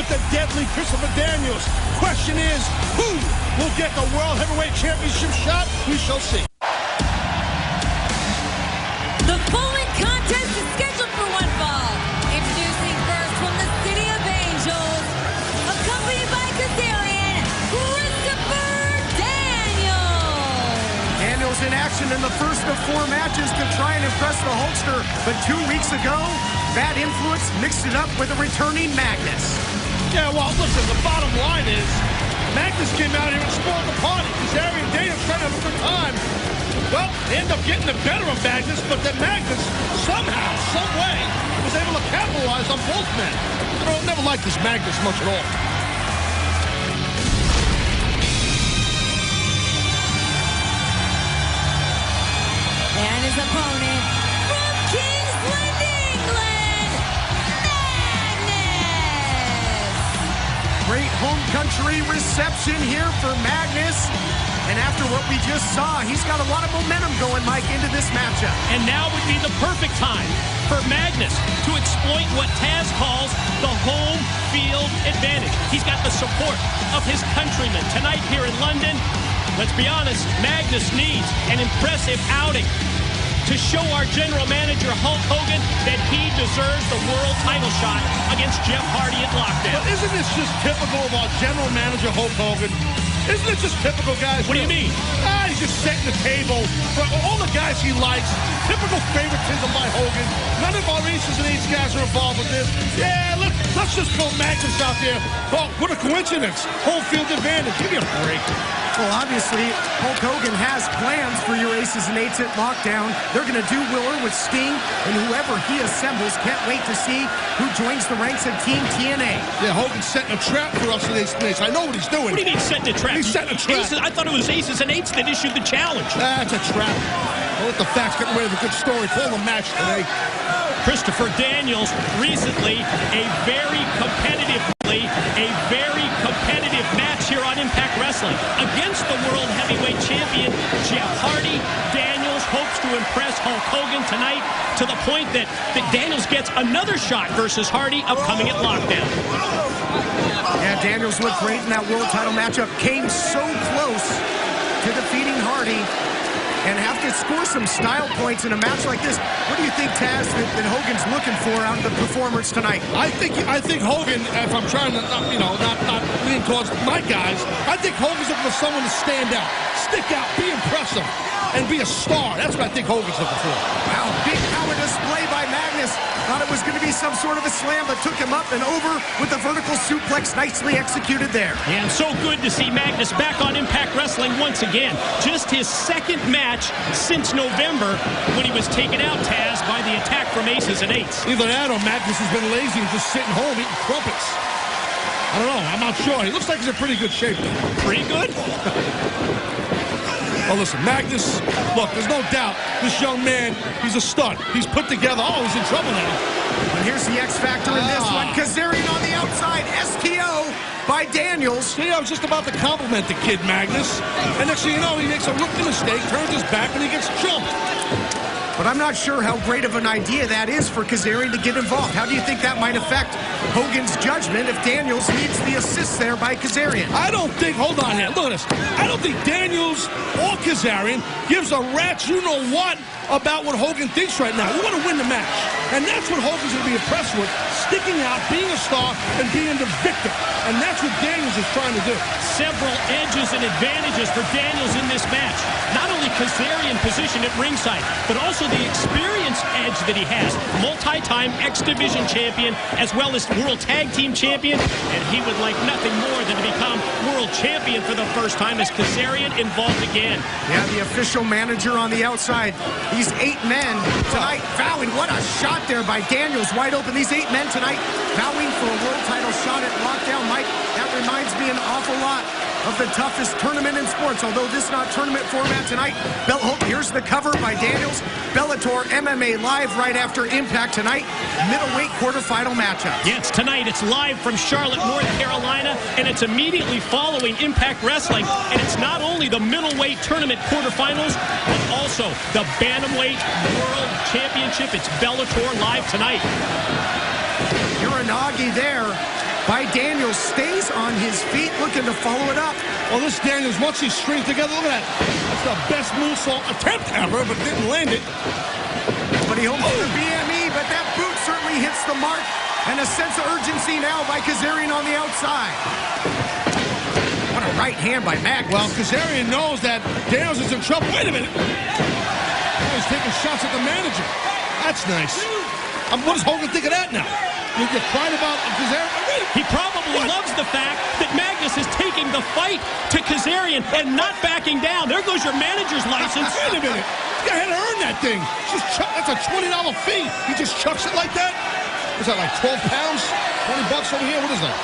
with the deadly Christopher Daniels. Question is, who will get the World Heavyweight Championship shot? We shall see. The full-length contest is scheduled for one fall. Introducing first from the City of Angels, accompanied by Kazarian, Christopher Daniels. Daniels in action in the first of 4 matches to try and impress the Hulkster, but 2 weeks ago, bad influence mixed it up with a returning Magnus. Yeah, well, listen, the bottom line is, Magnus came out here and spoiled the party. Kazarian and Daniels trying to have a good time. Well, they end up getting the better of Magnus, but then Magnus, somehow, some way, was able to capitalize on both men. You know, I never liked this Magnus much at all. And his opponent, from Kingsland, England, Magnus! Great home country reception here for Magnus. And after what we just saw, he's got a lot of momentum going, Mike, into this matchup. And now would be the perfect time for Magnus to exploit what Taz calls the home field advantage. He's got the support of his countrymen tonight here in London. Let's be honest, Magnus needs an impressive outing to show our general manager, Hulk Hogan, that he deserves the world title shot against Jeff Hardy at Lockdown. But isn't this just typical of our general manager, Hulk Hogan? Isn't it just typical, guys? What do you mean? He's just setting the table for all the guys he likes. Typical favoritism by Hogan. None of our aces and eights guys are involved with this. Yeah, let's just throw Magnus out there. Oh, what a coincidence. Home field advantage. Give me a break. Well, obviously, Hulk Hogan has plans for your aces and eights at Lockdown. They're going to do Willer with Sting and whoever he assembles. Can't wait to see who joins the ranks of Team TNA. Yeah, Hogan's setting a trap for us in aces and eights. I know what he's doing. What do you mean setting a trap? He's setting a trap. Aces, I thought it was aces and eights that issued the challenge. That's a trap. I'll let the facts get away with a good story. Call the match today. Christopher Daniels recently a very competitive match here on Impact Wrestling against the World Heavyweight Champion Jeff Hardy. Daniels hopes to impress Hulk Hogan tonight to the point that Daniels gets another shot versus Hardy upcoming at Lockdown. Yeah, Daniels looked great in that world title matchup. Came so close to defeating Hardy and have to score some style points in a match like this. What do you think, Taz, that Hogan's looking for out of the performance tonight? I think Hogan, if I'm trying to, not lean towards my guys, I think Hogan's looking for someone to stand out, stick out, be impressive, and be a star. That's what I think Hogan's looking for. Wow, big power display by Magnus. Thought it was going to be some sort of a slam, but took him up and over with a vertical suplex nicely executed there. Yeah, and so good to see Magnus back on Impact Wrestling once again. Just his second match since November when he was taken out, Taz, by the attack from aces and eights. Either that or Magnus has been lazy and just sitting home eating crumpets. I don't know. I'm not sure. He looks like he's in pretty good shape. Pretty good? Oh, listen, Magnus, look, there's no doubt this young man, he's a stud. He's put together. Oh, he's in trouble now. And here's the X factor in this one. Kazarian on the outside. STO by Daniels. See, I was just about to compliment the kid, Magnus. And next thing you know, he makes a rookie mistake, turns his back, and he gets jumped. But I'm not sure how great of an idea that is for Kazarian to get involved. How do you think that might affect Hogan's judgment if Daniels needs the assist there by Kazarian? I don't think, hold on here, look at this. I don't think Daniels or Kazarian gives a rat's you-know-what about what Hogan thinks right now. We want to win the match. And that's what Hogan's going to be impressed with, sticking out, being a star, and being the victor. And that's what Daniels is trying to do. Several edges and advantages for Daniels in this match. Not only Kazarian positioned at ringside, but also the experience edge that he has. Multi-time X Division champion, as well as World Tag Team champion. And he would like nothing more than to become World Champion for the first time as Kazarian involved again. Yeah, the official manager on the outside. These 8 men tonight vowing. What a shot there by Daniels, wide open. These 8 men tonight vowing for a world title shot at Lockdown. Mike, that reminds me an awful lot of the toughest tournament in sports, although this not tournament format tonight. Here's the cover by Daniels. Bellator MMA live right after Impact tonight. Middleweight quarterfinal matchup. Yes, tonight it's live from Charlotte, North Carolina, and it's immediately following Impact Wrestling. And it's not only the middleweight tournament quarterfinals, but also the Bantamweight World Championship. It's Bellator live tonight. Uranagi there. by Daniels. Stays on his feet, looking to follow it up. Well, this Daniels, once he strings together, look at that. That's the best moonsault attempt ever, but didn't land it. But he hopes for the BME, but that boot certainly hits the mark. And a sense of urgency now by Kazarian on the outside. What a right hand by Magnus. Well, Kazarian knows that Daniels is in trouble. Wait a minute. Oh, he's taking shots at the manager. That's nice. What does Hogan think of that now? You're crying about Kazarian? He probably loves the fact that Magnus is taking the fight to Kazarian and not backing down. There goes your manager's license. Wait a minute. This guy had to earn that thing. That's a $20 fee. He just chucks it like that? Is that like 12 pounds? 20 bucks over here? What is that?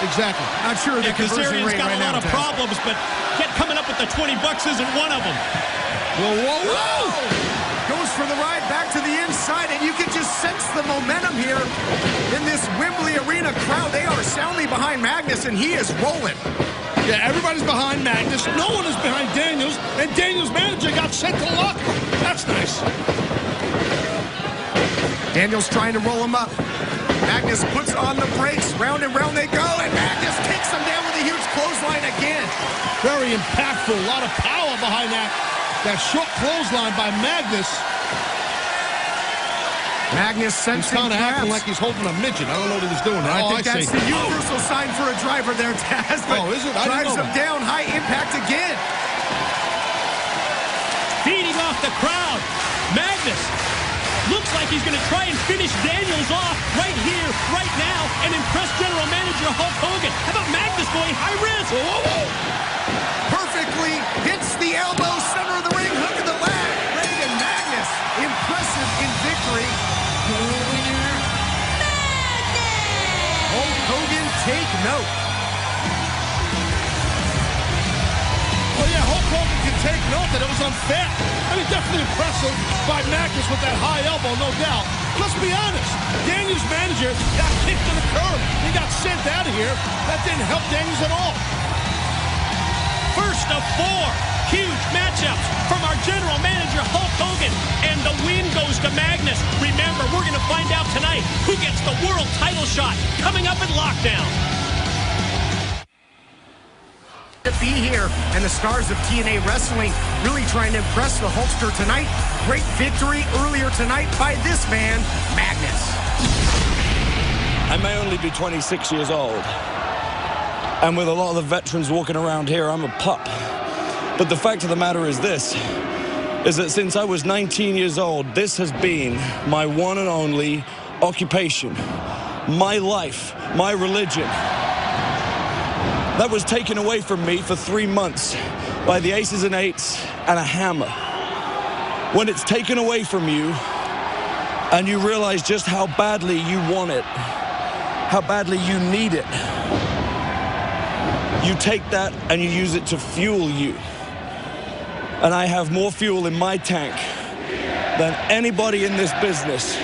Exactly. Not sure the conversion Kazarian's rate got right a lot now, of problems, but coming up with the 20 bucks isn't one of them. Whoa. Goes for the ride back to the inside, and you can just sense the momentum here in this Wembley Arena crowd. They are soundly behind Magnus, and he is rolling. Yeah, everybody's behind Magnus. No one is behind Daniels, and Daniels' manager got sent to the locker room. That's nice. Daniels trying to roll him up. Magnus puts on the brakes. Round and round they go, and Magnus takes him down with a huge clothesline again. Very impactful. A lot of power behind that short clothesline by Magnus. Magnus sensing kind of acting like he's holding a midget. I don't know what he was doing. I think that's the universal sign for a driver there, Taz. Oh, is it? Drives him down. High impact again. Feeding off the crowd. Magnus looks like he's going to try and finish Daniels off right here, right now, and impress General Manager Hulk Hogan. How about Magnus going high risk? Whoa. Perfectly hits the elbow, center of the ring, hook of the leg. Reagan Magnus, impressive in victory. Winner, Magnus! Hulk Hogan, take note. Well, yeah, Hulk Hogan can take note that it was unfair. I mean, definitely impressive by Magnus with that high elbow, no doubt. Let's be honest. Daniels' manager got kicked to the curb. He got sent out of here. That didn't help Daniels at all. First of 4 huge matchups from our general manager, Hulk Hogan. And the win goes to Magnus. Remember, we're going to find out tonight who gets the world title shot coming up at Lockdown. To be here, and the stars of TNA Wrestling really trying to impress the Hulkster tonight. Great victory earlier tonight by this man, Magnus. I may only be 26 years old, and with a lot of the veterans walking around here, I'm a pup. But the fact of the matter is this, is that since I was 19 years old, this has been my one and only occupation, my life, my religion. That was taken away from me for 3 months by the aces and eights and a hammer. When it's taken away from you and you realize just how badly you want it, how badly you need it, you take that and you use it to fuel you. And I have more fuel in my tank than anybody in this business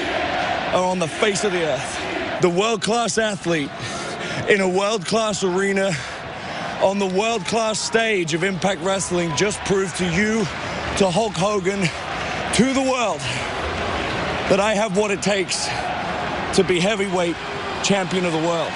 or on the face of the earth. The world-class athlete in a world-class arena on the world-class stage of Impact Wrestling just proved to you, to Hulk Hogan, to the world, that I have what it takes to be heavyweight champion of the world.